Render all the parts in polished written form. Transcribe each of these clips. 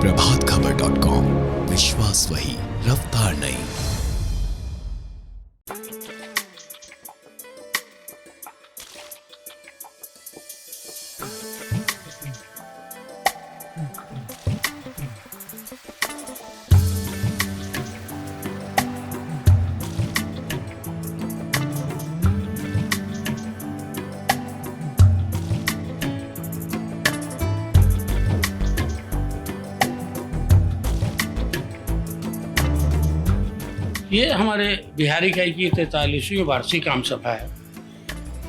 प्रभातखबर.com, विश्वास वही, रफ्तार नहीं। ये हमारे बिहार इकाई की 43वीं वार्षिक आम सभा है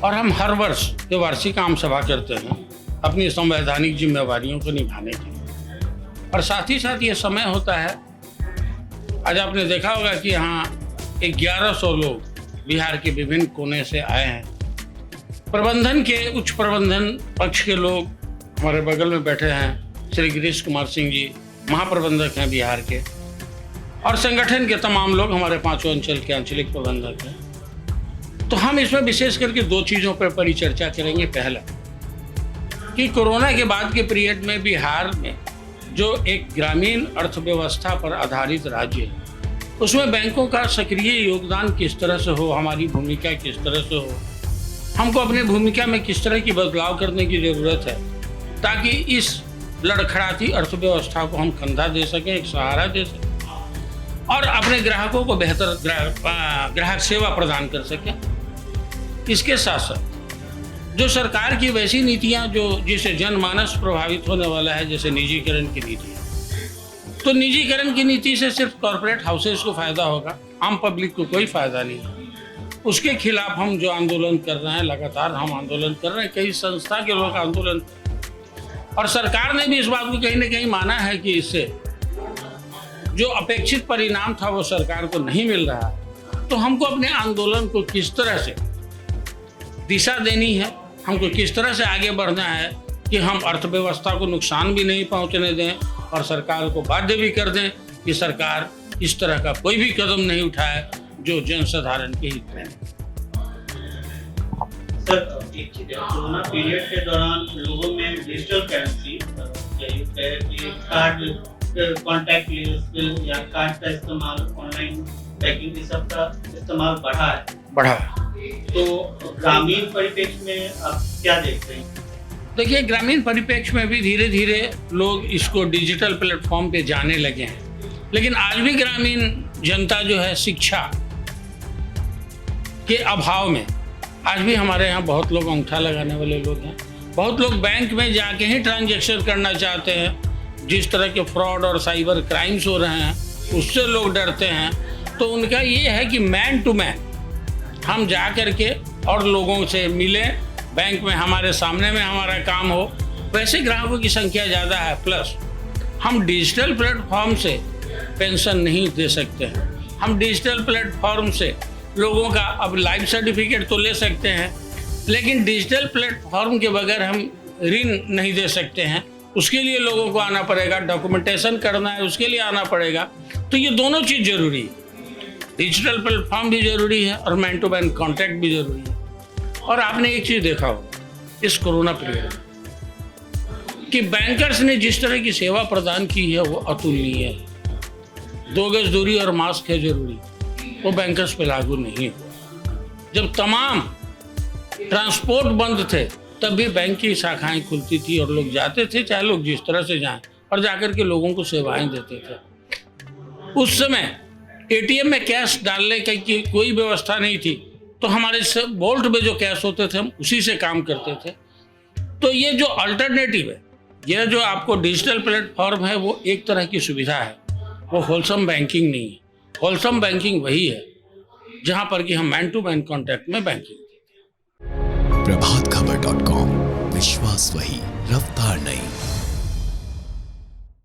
और हम हर वर्ष ये वार्षिक आम सभा करते हैं अपनी संवैधानिक जिम्मेवारियों को निभाने के लिए। और साथ ही साथ ये समय होता है, आज आपने देखा होगा कि यहाँ 1100 लोग बिहार के विभिन्न कोने से आए हैं। प्रबंधन के उच्च प्रबंधन पक्ष के लोग हमारे बगल में बैठे हैं, श्री गिरीश कुमार सिंह जी महाप्रबंधक हैं बिहार के, और संगठन के तमाम लोग हमारे 5 अंचल के आंचलिक प्रबंधक हैं। तो हम इसमें विशेष करके 2 चीज़ों पर परिचर्चा करेंगे। पहला कि कोरोना के बाद के पीरियड में बिहार में जो एक ग्रामीण अर्थव्यवस्था पर आधारित राज्य है, उसमें बैंकों का सक्रिय योगदान किस तरह से हो, हमारी भूमिका किस तरह से हो, हमको अपनी भूमिका में किस तरह की बदलाव करने की ज़रूरत है ताकि इस लड़खड़ाती अर्थव्यवस्था को हम कंधा दे सकें, एक सहारा दे सकें और अपने ग्राहकों को बेहतर ग्राहक सेवा प्रदान कर सकें। इसके साथ साथ जो सरकार की वैसी नीतियां जो जिससे जनमानस प्रभावित होने वाला है, जैसे निजीकरण की नीति, तो निजीकरण की नीति से सिर्फ कॉरपोरेट हाउसेस को फायदा होगा, आम पब्लिक को कोई फायदा नहीं है। उसके खिलाफ हम जो आंदोलन कर रहे हैं, लगातार हम आंदोलन कर रहे हैं, कई संस्था के लोग आंदोलन, और सरकार ने भी इस बात को कहीं ना कहीं माना है कि इससे जो अपेक्षित परिणाम था वो सरकार को नहीं मिल रहा है। तो हमको अपने आंदोलन को किस तरह से दिशा देनी है, हमको किस तरह से आगे बढ़ना है कि हम अर्थव्यवस्था को नुकसान भी नहीं पहुंचने दें और सरकार को बाध्य भी कर दें कि सरकार इस तरह का कोई भी कदम नहीं उठाए जो जनसाधारण के हित में है। सर, एक चीज है, कोरोना पीरियड के दौरान लोगों में digital currency card, contact less या कार्ड का इस्तेमाल, ऑनलाइन बैंकिंग, इस सब का इस्तेमाल बढ़ा है। तो ग्रामीण परिप्रेक्ष्य में आप क्या देख रहे हैं? देखिए, ग्रामीण परिप्रेक्ष्य में भी धीरे धीरे लोग इसको डिजिटल प्लेटफॉर्म पे जाने लगे हैं, लेकिन आज भी ग्रामीण जनता जो है शिक्षा के अभाव में, आज भी हमारे यहाँ बहुत लोग अंगूठा लगाने वाले लोग हैं। बहुत लोग बैंक में जाके ही ट्रांजैक्शन करना चाहते हैं। जिस तरह के फ्रॉड और साइबर क्राइम्स हो रहे हैं उससे लोग डरते हैं। तो उनका ये है कि मैन टू मैन हम जा कर के और लोगों से मिलें, बैंक में हमारे सामने में हमारा काम हो। वैसे ग्राहकों की संख्या ज़्यादा है, प्लस हम डिजिटल प्लेटफॉर्म से पेंशन नहीं दे सकते हैं। हम डिजिटल प्लेटफॉर्म से लोगों का अब लाइफ सर्टिफिकेट तो ले सकते हैं, लेकिन डिजिटल प्लेटफॉर्म के बगैर हम ऋण नहीं दे सकते हैं। उसके लिए लोगों को आना पड़ेगा, डॉक्यूमेंटेशन करना है, उसके लिए आना पड़ेगा। तो ये दोनों चीज़ जरूरी है, डिजिटल प्लेटफॉर्म भी जरूरी है और मैन टू मैन कॉन्टैक्ट भी जरूरी है। और आपने एक चीज़ देखा होगा इस कोरोना पीरियड में कि बैंकर्स ने जिस तरह की सेवा प्रदान की है वो अतुलनीय है। 2 गज दूरी और मास्क है जरूरी, वो बैंकर्स पे लागू नहीं हुआ। जब तमाम ट्रांसपोर्ट बंद थे तब भी बैंक की शाखाएं खुलती थी और लोग जाते थे, चाहे लोग जिस तरह से जाएं, और जाकर के लोगों को सेवाएं देते थे। उस समय एटीएम में कैश डालने की कोई व्यवस्था नहीं थी, तो हमारे से वोल्ट में जो कैश होते थे हम उसी से काम करते थे। तो ये जो अल्टरनेटिव है, ये जो आपको डिजिटल प्लेटफॉर्म है, वो एक तरह की सुविधा है, वो होलसम बैंकिंग नहीं है। होलसम बैंकिंग वही है जहां पर कि हम मैन टू मैन कॉन्टैक्ट में बैंकिंग। प्रभातखबर.com, विश्वास वही, रफ्तार नहीं।